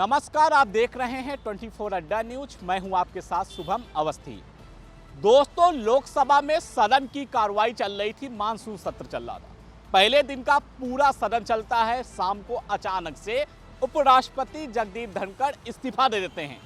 नमस्कार, आप देख रहे हैं 24 अड्डा न्यूज। मैं हूं आपके साथ शुभम अवस्थी। दोस्तों, लोकसभा में सदन की कार्रवाई चल रही थी, मानसून सत्र चल रहा था। पहले दिन का पूरा सदन चलता है, शाम को अचानक से उपराष्ट्रपति जगदीप धनखड़ इस्तीफा दे देते हैं।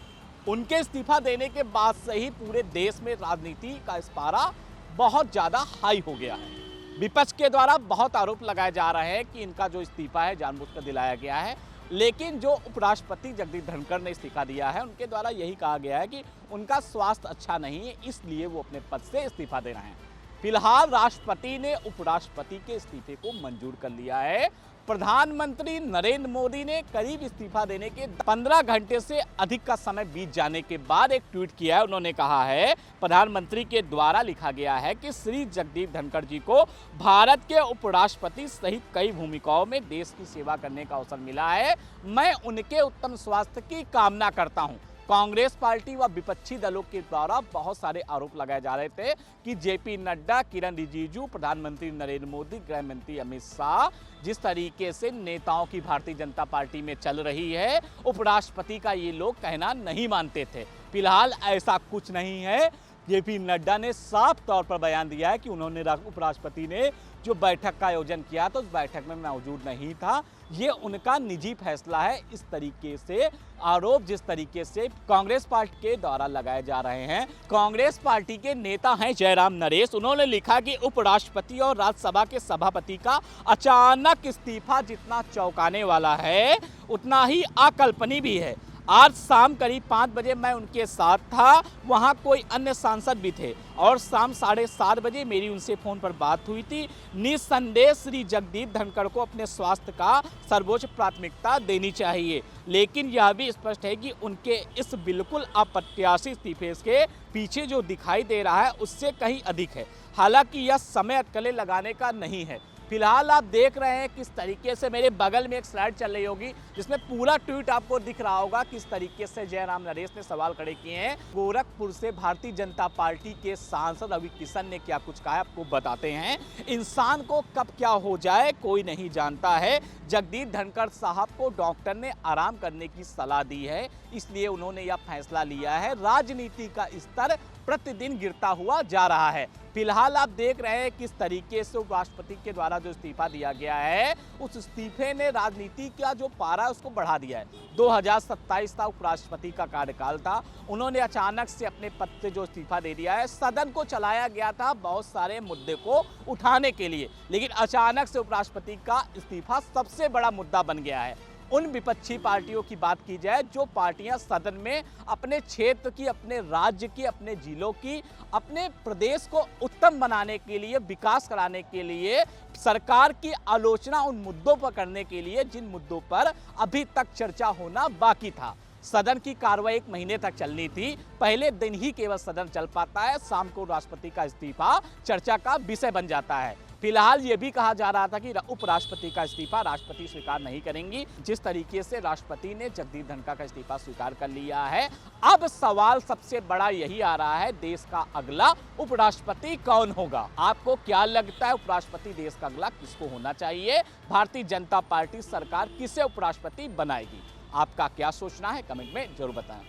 उनके इस्तीफा देने के बाद से ही पूरे देश में राजनीति का इस पारा बहुत ज़्यादा हाई हो गया है। विपक्ष के द्वारा बहुत आरोप लगाए जा रहे हैं कि इनका जो इस्तीफा है जानबूझकर दिलाया गया है, लेकिन जो उपराष्ट्रपति जगदीप धनखड़ ने इस्तीफा दिया है, उनके द्वारा यही कहा गया है कि उनका स्वास्थ्य अच्छा नहीं है, इसलिए वो अपने पद से इस्तीफा दे रहे हैं। फिलहाल राष्ट्रपति ने उपराष्ट्रपति के इस्तीफे को मंजूर कर लिया है। प्रधानमंत्री नरेंद्र मोदी ने करीब इस्तीफा देने के 15 घंटे से अधिक का समय बीत जाने के बाद एक ट्वीट किया है। उन्होंने कहा है, प्रधानमंत्री के द्वारा लिखा गया है कि श्री जगदीप धनखड़ जी को भारत के उपराष्ट्रपति सहित कई भूमिकाओं में देश की सेवा करने का अवसर मिला है। मैं उनके उत्तम स्वास्थ्य की कामना करता हूं। कांग्रेस पार्टी व विपक्षी दलों के द्वारा बहुत सारे आरोप लगाए जा रहे थे कि जेपी नड्डा, किरण रिजिजू, प्रधानमंत्री नरेंद्र मोदी, गृह मंत्री अमित शाह जिस तरीके से नेताओं की भारतीय जनता पार्टी में चल रही है, उपराष्ट्रपति का ये लोग कहना नहीं मानते थे। फिलहाल ऐसा कुछ नहीं है। जेपी नड्डा ने साफ तौर पर बयान दिया है कि उन्होंने उपराष्ट्रपति ने जो बैठक का आयोजन किया तो उस बैठक में मौजूद नहीं था। ये उनका निजी फैसला है। इस तरीके से आरोप जिस तरीके से कांग्रेस पार्टी के द्वारा लगाए जा रहे हैं, कांग्रेस पार्टी के नेता हैं जयराम नरेश, उन्होंने लिखा कि उपराष्ट्रपति और राज्यसभा के सभापति का अचानक इस्तीफा जितना चौंकाने वाला है, उतना ही अकल्पनीय भी है। आज शाम करीब 5 बजे मैं उनके साथ था, वहाँ कोई अन्य सांसद भी थे और शाम 7:30 बजे मेरी उनसे फ़ोन पर बात हुई थी। निस्संदेह श्री जगदीप धनखड़ को अपने स्वास्थ्य का सर्वोच्च प्राथमिकता देनी चाहिए, लेकिन यह भी स्पष्ट है कि उनके इस बिल्कुल अप्रत्याशित इस्तीफे के पीछे जो दिखाई दे रहा है उससे कहीं अधिक है। हालांकि यह समय अटकलें लगाने का नहीं है। फिलहाल आप देख रहे हैं किस तरीके से मेरे बगल में एक स्लाइड चल रही होगी जिसमें पूरा ट्वीट आपको दिख रहा होगा किस तरीके से जयराम नरेश ने सवाल खड़े किए हैं। गोरखपुर से भारतीय जनता पार्टी के सांसद रवि किशन ने क्या कुछ कहा आपको बताते हैं। इंसान को कब क्या हो जाए कोई नहीं जानता है। जगदीप धनखड़ साहब को डॉक्टर ने आराम करने की सलाह दी है, इसलिए उन्होंने यह फैसला लिया है। राजनीति का स्तर प्रतिदिन गिरता हुआ जा रहा है। फिलहाल आप देख रहे हैं किस तरीके से उपराष्ट्रपति के द्वारा जो इस्तीफा दिया गया है, उस इस्तीफे ने राजनीति का जो पारा उसको बढ़ा दिया है। 2027 था उपराष्ट्रपति का कार्यकाल था, उन्होंने अचानक से अपने पद से जो इस्तीफा दे दिया है। सदन को चलाया गया था बहुत सारे मुद्दे को उठाने के लिए, लेकिन अचानक से उपराष्ट्रपति का इस्तीफा सबसे बड़ा मुद्दा बन गया है। उन विपक्षी पार्टियों की बात की जाए जो पार्टियां सदन में अपने क्षेत्र की, अपने राज्य की, अपने जिलों की, अपने प्रदेश को उत्तम बनाने के लिए, विकास कराने के लिए, सरकार की आलोचना उन मुद्दों पर करने के लिए जिन मुद्दों पर अभी तक चर्चा होना बाकी था। सदन की कार्रवाई 1 महीने तक चलनी थी, पहले दिन ही केवल सदन चल पाता है, शाम को राष्ट्रपति का इस्तीफा चर्चा का विषय बन जाता है। फिलहाल ये भी कहा जा रहा था कि उपराष्ट्रपति का इस्तीफा राष्ट्रपति स्वीकार नहीं करेंगी। जिस तरीके से राष्ट्रपति ने जगदीप धनखड़ का इस्तीफा स्वीकार कर लिया है, अब सवाल सबसे बड़ा यही आ रहा है, देश का अगला उपराष्ट्रपति कौन होगा। आपको क्या लगता है, उपराष्ट्रपति देश का अगला किसको होना चाहिए? भारतीय जनता पार्टी सरकार किसे उपराष्ट्रपति बनाएगी? आपका क्या सोचना है, कमेंट में जरूर बताएं।